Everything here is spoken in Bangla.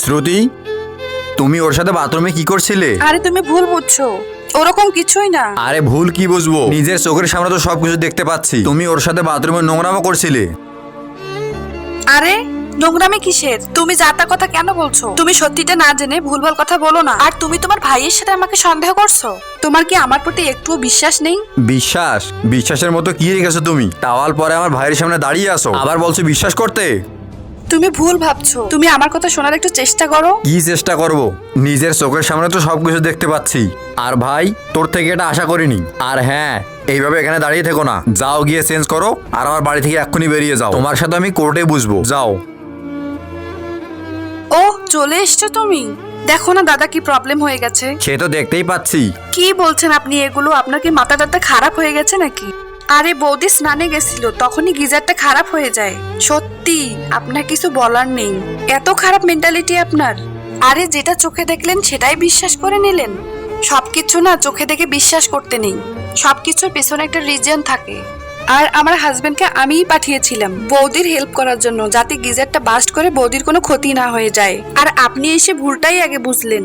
শ্রুতি, তুমি ওর সাথে বাথরুমে কি করছিলে? আরে তুমি ভুল বুঝছো, ওরকম কিছুই না। আরে ভুল কি বুঝবো, নিজের চোখের সামনে তো সবকিছু দেখতে পাচ্ছি। তুমি ওর সাথে বাথরুমে নোংরামো করছিলে। আরে নোংরামি কিসের? তুমি যা তা কথা কেন বলছো? তুমি সত্যিটা না জেনে ভুলভাল কথা বলো না। আর তুমি তোমার ভাইয়ের সাথে আমাকে সন্দেহ করছো। তোমার কি আমার প্রতি একটুও বিশ্বাস নেই? বিশ্বাস? বিশ্বাসের মতো কি রেখেছো তুমি? টাওয়াল পরে আমার ভাইয়ের সামনে দাঁড়িয়ে আসো, আবার বলছো বিশ্বাস করতে। তুমি ভুল ভাবছো। তুমি আমার কথা শোনার একটু চেষ্টা করো। কি চেষ্টা করব? নিজের চোখের সামনে তো সবকিছু দেখতে পাচ্ছি। আর ভাই, তোর থেকে এটা আশা করিনি। আর হ্যাঁ, এইভাবে এখানে দাঁড়িয়ে থেকো না, যাও গিয়ে চেঞ্জ করো আর আমার বাড়ি থেকে এক্ষুনি বেরিয়ে যাও। তোমার সাথে আমি কোর্টে বুঝবো, যাও। ও চলে এসছো তুমি? দেখো না দাদা কি প্রবলেম হয়ে গেছে। সে তো দেখতেই পাচ্ছি। কি বলছেন আপনি এগুলো? আপনার কি মাথা টাথা খারাপ হয়ে গেছে নাকি? আরে বৌদি স্নানে গেছিল, তখনই গিজারটা খারাপ হয়ে যায়। সত্যি আপনার কিছু বলার নেই। এত খারাপ মেন্টালিটি আপনার। আরে যেটা চোখে দেখলেন সেটাই বিশ্বাস করে নিলেন। সবকিছু না চোখে দেখে বিশ্বাস করতে নেই, সবকিছুর পেছনে একটা রিজন থাকে। আর আমার হাজবেন্ডকে আমিই পাঠিয়েছিলাম বৌদির হেল্প করার জন্য, যাতে গিজারটা বাস্ট করে বৌদির কোনো ক্ষতি না হয়ে যায়। আর আপনি এসে ভুলটাই আগে বুঝলেন।